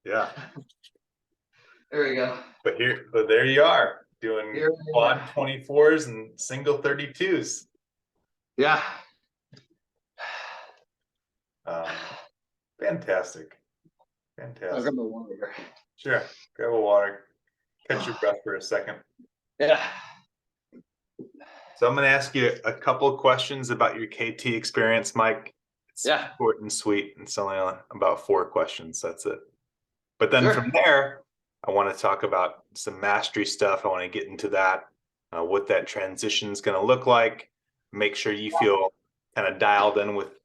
Yeah. There we go. But there you are doing Here we quad are. 24s and single 32s. Yeah. Um, fantastic. I'll Fantastic. grab my water here. Sure. Grab a water. Catch your breath for a second. Yeah. So I'm going to ask you a couple of questions about your KT experience, Mike. It's Yeah. short and sweet. It's only about 4 questions. That's it. But then Sure. from there, I want to talk about some mastery stuff. I want to get into that, what that transition is going to look like. Make sure you feel kind of dialed in with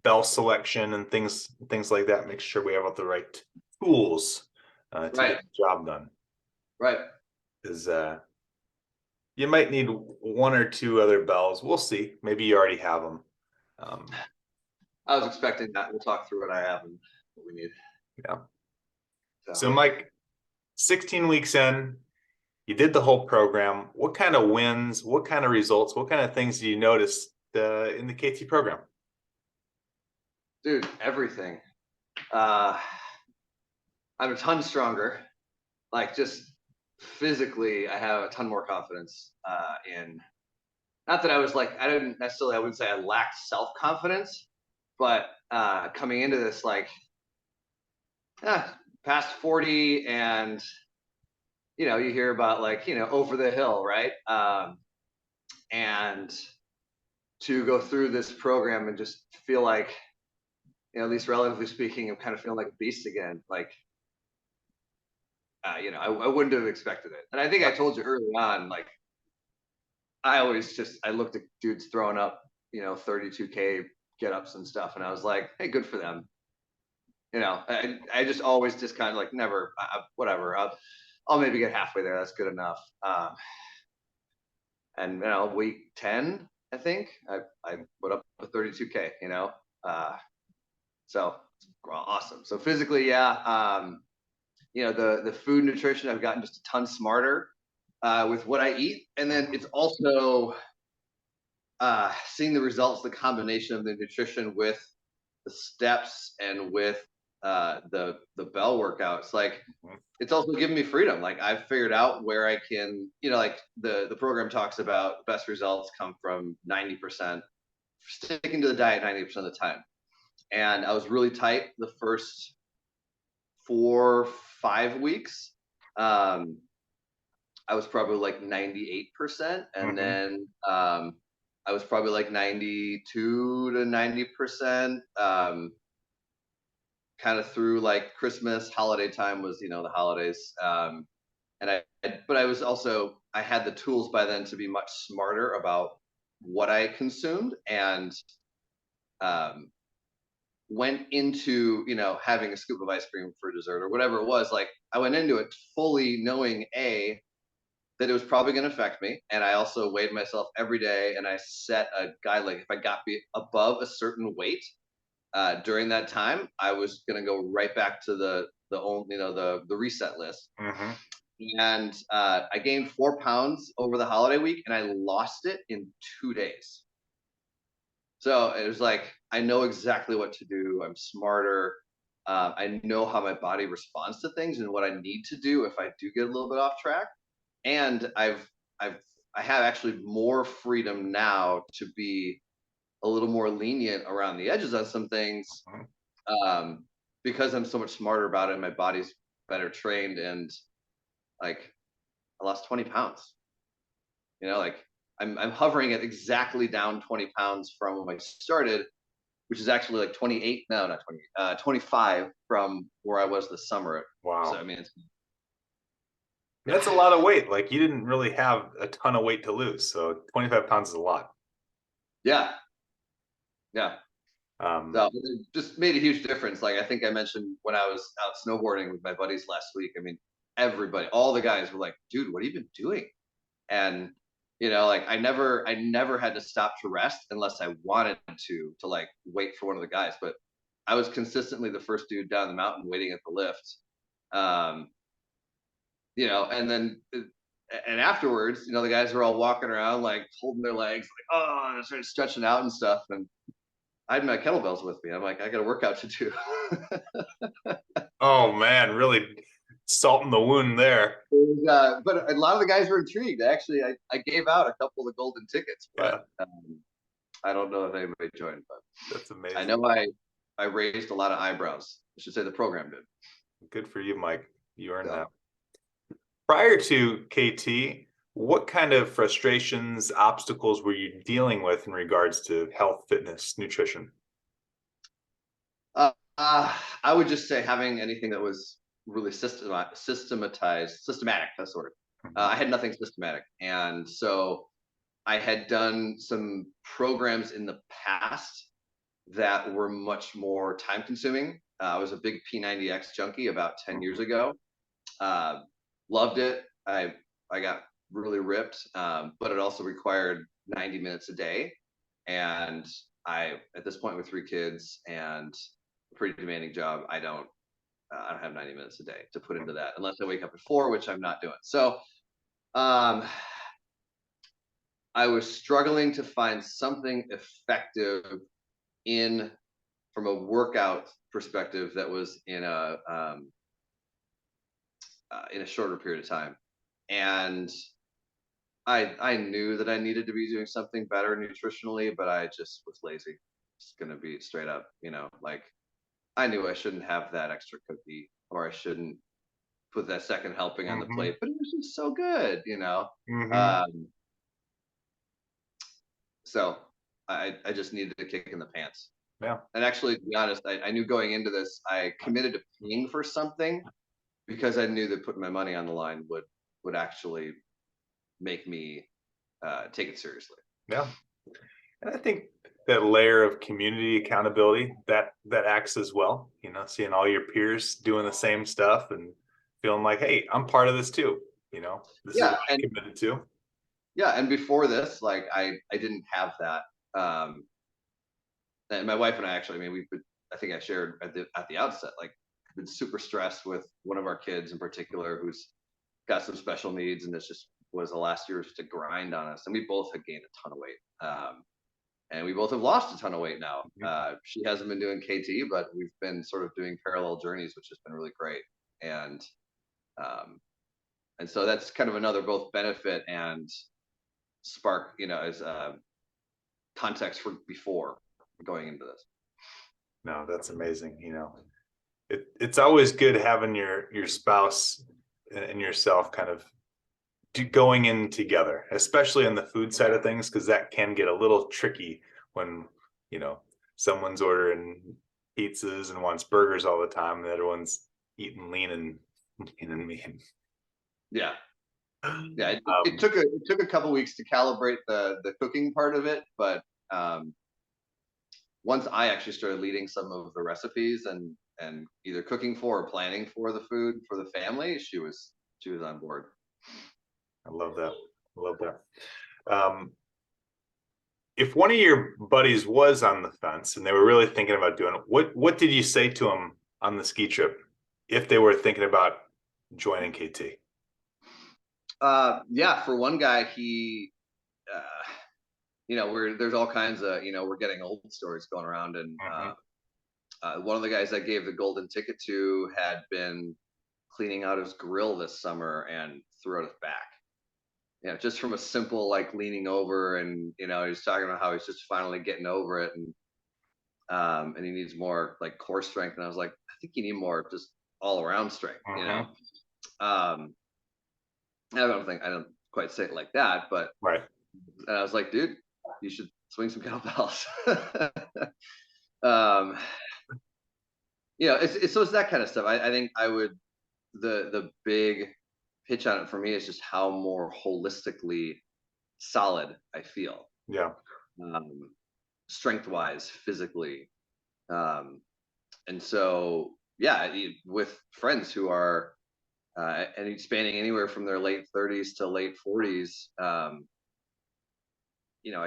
bell selection and things like that. Make sure we have all the right tools to Right. get the job done. Right. Because you might need 1 or 2 other bells. We'll see. Maybe you already have them. I was expecting that. We'll talk through what I have and what we need. Yeah. So, So Mike, 16 weeks in, you did the whole program. What kind of wins, what kind of results, what kind of things do you notice in the KT program? dude, everything. I'm a ton stronger. Like just physically, I have a ton more confidence in. Not that I was like, I didn't necessarily, I wouldn't say I lacked self-confidence, but coming into this, like, past 40 and, you hear about like, over the hill, right? And to go through this program and just feel like, at least relatively speaking, I'm kind of feeling like a beast again. Like, I wouldn't have expected it. And I think I told you early on, like, I looked at dudes throwing up, 32K get ups and stuff. And I was like, hey, good for them. I just always just kind of like, never, whatever. I'll maybe get halfway there. That's good enough. And, week 10, I think I put up a 32K, so awesome. So physically, yeah. The food nutrition, I've gotten just a ton smarter with what I eat. And then it's also seeing the results, the combination of the nutrition with the steps and with the bell workouts. Like, it's also given me freedom. Like, I've figured out where I can, like the program talks about best results come from 90% sticking to the diet 90% of the time. And I was really tight the first 4-5 weeks. I was probably like 98%, and then I was probably like 92 to 90%. Kind of through like Christmas, holiday time was, the holidays. But I was also, I had the tools by then to be much smarter about what I consumed, and went into, having a scoop of ice cream for dessert or whatever it was. Like, I went into it fully knowing that it was probably going to affect me. And I also weighed myself every day, and I set a guide, like if I got above a certain weight during that time, I was going to go right back to the reset list. And I gained 4 pounds over the holiday week, and I lost it in 2 days. So it was like, I know exactly what to do. I'm smarter. I know how my body responds to things and what I need to do if I do get a little bit off track. And I have actually more freedom now to be a little more lenient around the edges on some things, because I'm so much smarter about it. And my body's better trained, and like, I lost 20 pounds. Like, I'm hovering at exactly down 20 pounds from when I started, which is actually like 28. No, not 20. 25 from where I was this summer. Wow. So I mean, that's a lot of weight. Like, you didn't really have a ton of weight to lose, so 25 pounds is a lot. Yeah. So it just made a huge difference. Like, I think I mentioned when I was out snowboarding with my buddies last week. I mean, everybody, all the guys were like, "Dude, what have you been doing?" And like, I never had to stop to rest unless I wanted to like wait for one of the guys. But I was consistently the first dude down the mountain waiting at the lift. And then and afterwards, the guys were all walking around like holding their legs, like, oh, and I started stretching out and stuff. And I had my kettlebells with me. I'm like, I got a workout to do. Oh man, really salt in the wound there. But a lot of the guys were intrigued. Actually, I gave out a couple of golden tickets, but Yeah, I don't know if anybody joined. But that's I amazing. know I raised a lot of eyebrows. I should say the program did. Good for you, Mike. You earned that. So Prior to KT, what kind of frustrations, obstacles were you dealing with in regards to health, fitness, nutrition? I would just say having anything that was really systematic. That's the word. Mhm. I had nothing systematic, and so I had done some programs in the past that were much more time consuming. I was a big P90X junkie about 10 years ago. Uh, Loved it. I got really ripped, but it also required 90 minutes a day. And I, at this point with 3 kids and a pretty demanding job, I don't have 90 minutes a day to put into that unless I wake up at 4, which I'm not doing. So um, I was struggling to find something effective in from a workout perspective that was in a shorter period of time, and I knew that I needed to be doing something better nutritionally, but I just was lazy. It's gonna be straight up, like I knew I shouldn't have that extra cookie, or I shouldn't put that second helping on the Hmm. plate, but it was just so good. Hmm. Um, so I just needed a kick in the pants. Yeah. And actually, to be honest, I knew going into this, I committed to paying for something because I knew that putting my money on the line would actually make me take it seriously. Yeah. And I think that layer of community accountability that acts as well, seeing all your peers doing the same stuff and feeling like, hey, I'm part of this too. This is what Yeah, I and committed to. yeah, and before this, like I didn't have that. Um, and my wife and I actually, I mean, I think I shared at the outset, like I've been super stressed with one of our kids in particular who's got some special needs, and this just was the last year was just a grind on us, and we both had gained a ton of weight. And we both have lost a ton of weight now. Mhm. She hasn't been doing KT, but we've been sort of doing parallel journeys, which has been really great. And um, and so that's kind of another both benefit and spark, as context for before going into this. No, that's amazing. It's always good having your spouse and yourself kind of going in together, especially on the food side of things, because that can get a little tricky when you know someone's ordering pizzas and wants burgers all the time, and everyone's eating lean and mean. Yeah, yeah. It Um, took a couple weeks to calibrate the cooking part of it, but um, once I actually started leading some of the recipes and either cooking for or planning for the food for the family, she was on board. I love that. I love that. Um, if one of your buddies was on the fence and they were really thinking about doing it, what did you say to them on the ski trip if they were thinking about joining KT? Yeah, for one guy, there's all kinds of, we're getting old stories going around, and Hmm. one of the guys I gave the golden ticket to had been cleaning out his grill this summer and threw out his back. Just from a simple like leaning over, and he's talking about how he's just finally getting over it, and he needs more like core strength. And I was like, I think you need more just all around strength. Hmm. Um, I don't quite say it like that, but Right. and I was like, dude, you should swing some kettlebells. um, it's that kind of stuff. I think I would the big pitch on it for me is just how more holistically solid I feel, Yeah. um, strength wise, physically, and so yeah, with friends who are and spanning anywhere from their late 30s to late 40s. I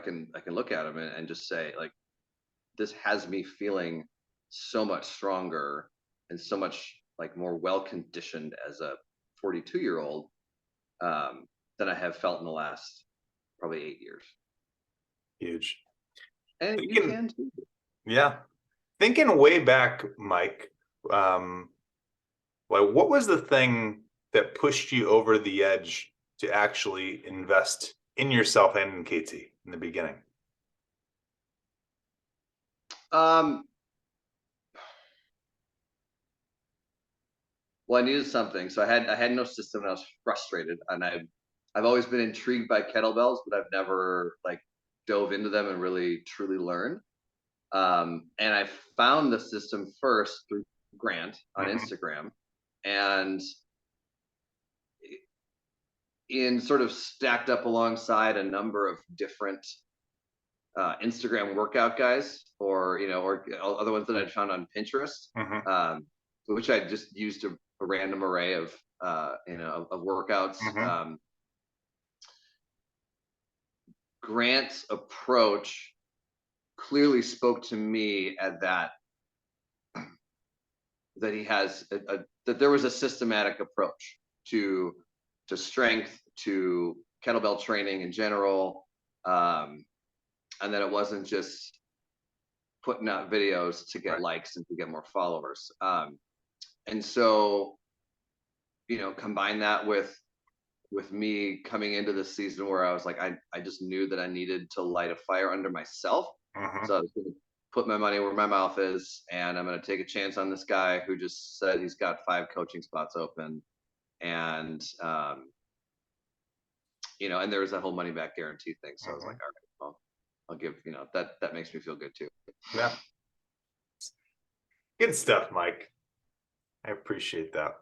can look at them and just say like this has me feeling so much stronger and so much like more well conditioned as a 42-year-old, than I have felt in the last probably 8 years. Huge. And you Thinking, can too. yeah. Thinking way back, Mike, um, Like, what was the thing that pushed you over the edge to actually invest in yourself and in KT in the beginning? Um, well, I needed something, so I had no system, and I was frustrated. And I've always been intrigued by kettlebells, but I've never like dove into them and really truly learned. And I found the system first through Grant on Mhm, Instagram, and in sort of stacked up alongside a number of different Instagram workout guys, or or other ones that I'd found on Pinterest, mhm, um, which I just used a random array of of workouts. mhm. Grant's approach clearly spoke to me at that he has that there was a systematic approach to strength, to kettlebell training in general, um, and that it wasn't just putting out videos to get Right. likes and to get more followers. And so, combine that with me coming into the season where I was like, I just knew that I needed to light a fire under myself. Mhm, So I was going to put my money where my mouth is, and I'm going to take a chance on this guy who just said he's got 5 coaching spots open. And, and there was that whole money back guarantee thing. So I was like, mhm. all right, well, I'll give, that makes me feel good too. Yeah. Good stuff, Mike. I appreciate that.